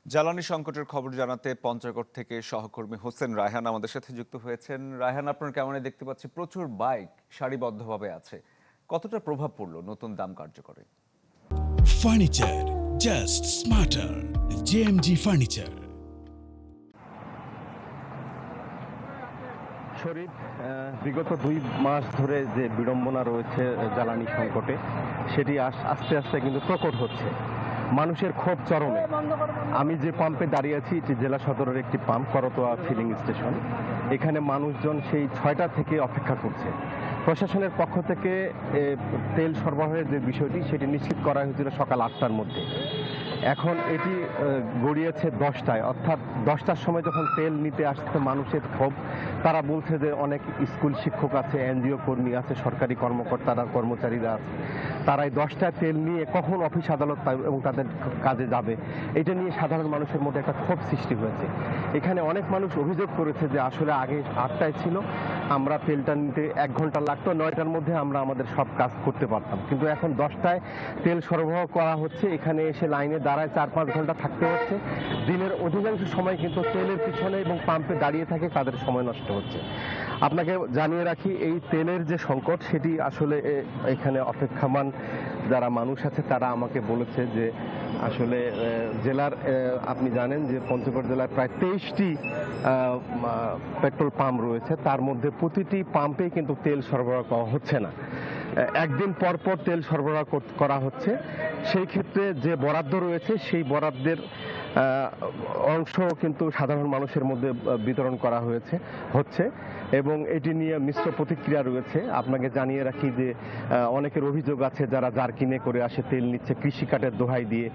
জ্বালানি সংকটের খবর জানাতে পঞ্চগড় থেকে সহকর্মী হোসেন রায়হান আমাদের সাথে যুক্ত হয়েছেন। রায়হান, আপনার কেমন দেখতে পাচ্ছি প্রচুর বাইক সারিবদ্ধভাবে আছে, কতটা প্রভাব পড়লো নতুন দাম কার্যকরে? Furniture just smarter, JMG furniture. Sharif, বিগত 2 মাস ধরে যে বিড়ম্বনা রয়েছে জ্বালানি সংকটে, সেটি আস্তে আস্তে কিন্তু প্রকট হচ্ছে। মানুষের ক্ষোভ চরমে। আমি যে পাম্পে দাঁড়িয়ে আছি এটি জেলা সদরের একটি পাম্প, করতোয়া ফিলিং স্টেশন। এখানে মানুষজন সেই 6টা থেকে অপেক্ষা করছে। প্রশাসনের পক্ষ থেকে তেল সরবরাহের যে বিষয়টি সেটি নিশ্চিত করা হয়েছিল সকাল 8টার মধ্যে। এখন এটি গড়িয়েছে 10টায়, অর্থাৎ 10টার সময় যখন তেল নিতে আসছে মানুষের ক্ষোভ। তারা বলছে যে অনেক স্কুল শিক্ষক আছে, এনজিও কর্মী আছে, সরকারি কর্মকর্তারা কর্মচারীরা আছে, তারা এই 10টায় তেল নিয়ে কখন অফিস আদালত এবং তাদের কাজে যাবে, এটা নিয়ে সাধারণ মানুষের মধ্যে একটা ক্ষোভ সৃষ্টি হয়েছে। এখানে অনেক মানুষ অভিযোগ করেছে যে আসলে আগে 8টায় ছিল, আমরা তেলটা নিতে 1 ঘন্টা লাগতো, 9টার মধ্যে আমরা আমাদের সব কাজ করতে পারতাম, কিন্তু এখন 10টায় তেল সরবরাহ করা হচ্ছে, এখানে এসে লাইনে দাঁড়ায় 4-5 ঘন্টা থাকতে হচ্ছে। দিনের অধিকাংশ সময় কিন্তু তেলের পিছনে এবং পাম্পে দাঁড়িয়ে থাকে, তাদের সময় নষ্ট হচ্ছে। আপনাকে জানিয়ে রাখি, এই তেলের যে সংকট সেটি আসলে এখানে অপেক্ষমান যারা মানুষ আছে তারা আমাকে বলেছে যে আসলে জেলার, আপনি জানেন যে পঞ্চগড় জেলার প্রায় 23টি পেট্রোল পাম্প রয়েছে, তার মধ্যে প্রতিটি পাম্পে কিন্তু তেল সরবরাহ করা হচ্ছে না। একদিন পর পর তেল সরবরাহ করা হচ্ছে। সেই ক্ষেত্রে যে বরাদ্দ রয়েছে সেই বরাদ্দের অংশ কিন্তু সাধারণ মানুষের মধ্যে বিতরণ করা হচ্ছে এবং এটি নিয়ে মিশ্র প্রতিক্রিয়া রয়েছে। আপনাকে জানিয়ে রাখি যে অনেকের অভিযোগ আছে যারা জারকিনে করে আসে তেল নিচ্ছে কৃষিকাটের দোহাই দিয়ে।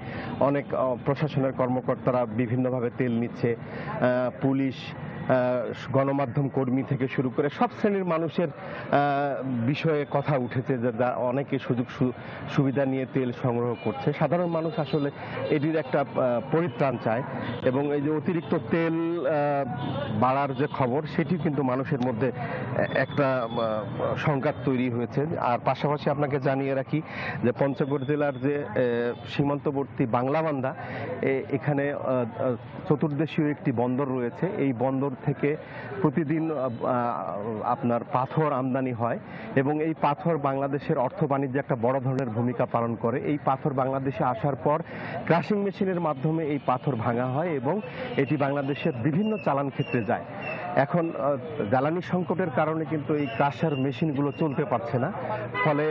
অনেক প্রশাসনের কর্মকর্তারা বিভিন্নভাবে তেল নিচ্ছে, পুলিশ, গণমাধ্যম কর্মী থেকে শুরু করে সব শ্রেণীর মানুষের বিষয়ে কথা উঠেছে যে অনেকে সুযোগ সুবিধা নিয়ে তেল সংগ্রহ করছে। সাধারণ মানুষ আসলে এটির একটা পরিত্রাণ চায় এবং এই যে অতিরিক্ত তেল বাড়ার যে খবর সেটি কিন্তু মানুষের মধ্যে একটা সংঘাত তৈরি হয়েছে। আর পাশাপাশি আপনাকে জানিয়ে রাখি যে পঞ্চগড় জেলার যে সীমান্তবর্তী বাংলাবান্ধা, এখানে চতুর্দেশীয় একটি বন্দর রয়েছে। এই বন্দর থেকে প্রতিদিন আপনার পাথর আমদানি হয় এবং এই পাথর বাংলাদেশের অর্থ বাণিজ্যে একটা বড় ধরনের ভূমিকা পালন করে। এই পাথর বাংলাদেশে আসার পর ক্রাশিং মেশিনের মাধ্যমে এই পাথর ভাঙা হয় এবং এটি বাংলাদেশের বিভিন্ন চালান ক্ষেত্রে যায়। এখন জ্বালানি সংকটের কারণে কিন্তু এই ক্রাশার মেশিনগুলো চলতে পারছে না, ফলে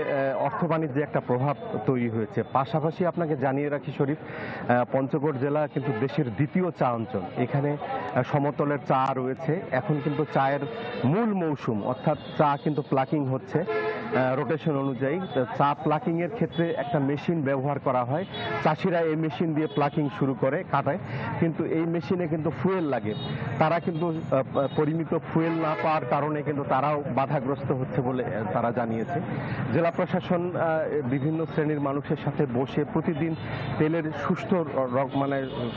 অর্থ বাণিজ্যে একটা প্রভাব তৈরি হয়েছে। পাশাপাশি আপনাকে জানিয়ে রাখি শরীফ, পঞ্চগড় জেলা কিন্তু দেশের দ্বিতীয় চা অঞ্চল। এখানে সমতলের চা রয়েছে। এখন কিন্তু চায়ের মূল মৌসুম, অর্থাৎ চা কিন্তু প্লাকিং হচ্ছে রোটেশন অনুযায়ী। চা প্লাকিং এর ক্ষেত্রে একটা মেশিন ব্যবহার করা হয়। চাষিরা এই মেশিন দিয়ে প্লাকিং শুরু করে কাটায়, কিন্তু এই মেশিনে কিন্তু ফুয়েল লাগে। তারা কিন্তু পরিমিত ফুয়েল না পাওয়ার কারণে কিন্তু তারাও বাধাগ্রস্ত হচ্ছে বলে তারা জানিয়েছে। জেলা প্রশাসন বিভিন্ন শ্রেণীর মানুষের সাথে বসে প্রতিদিন তেলের সুষ্ঠু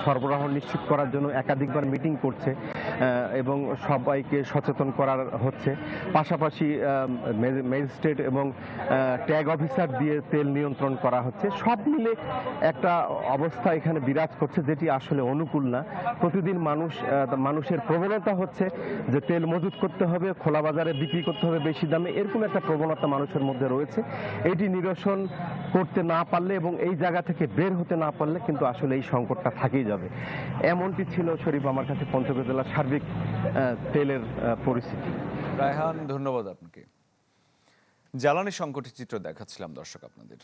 সরবরাহ নিশ্চিত করার জন্য একাধিকবার মিটিং করছে এবং সবাইকে সচেতন করার হচ্ছে। পাশাপাশি ম্যাজিস্ট্রেট এবং ট্যাগ অফিসার দিয়ে তেল নিয়ন্ত্রণ করা হচ্ছে। সব মিলে একটা অবস্থা এখানে বিরাজ করছে যেটি আসলে অনুকূল না। প্রতিদিন মানুষের প্রবণতা হচ্ছে যে তেল মজুত করতে হবে, খোলা বাজারে বিক্রি করতে হবে বেশি দামে, এরকম একটা প্রবণতা মানুষের মধ্যে রয়েছে। এটি নিরসন করতে না পারলে এবং এই জায়গা থেকে বের হতে না পারলে কিন্তু আসলে এই সংকটটা থাকেই যাবে। এমনটি ছিল শরীফ আমার কাছে পঞ্চগড় জেলার সার্বিক তেলের পরিস্থিতি। রায়হান, ধন্যবাদ আপনাকে। জ্বালানি সংকটের চিত্র দেখাচ্ছিলাম দর্শক আপনাদের।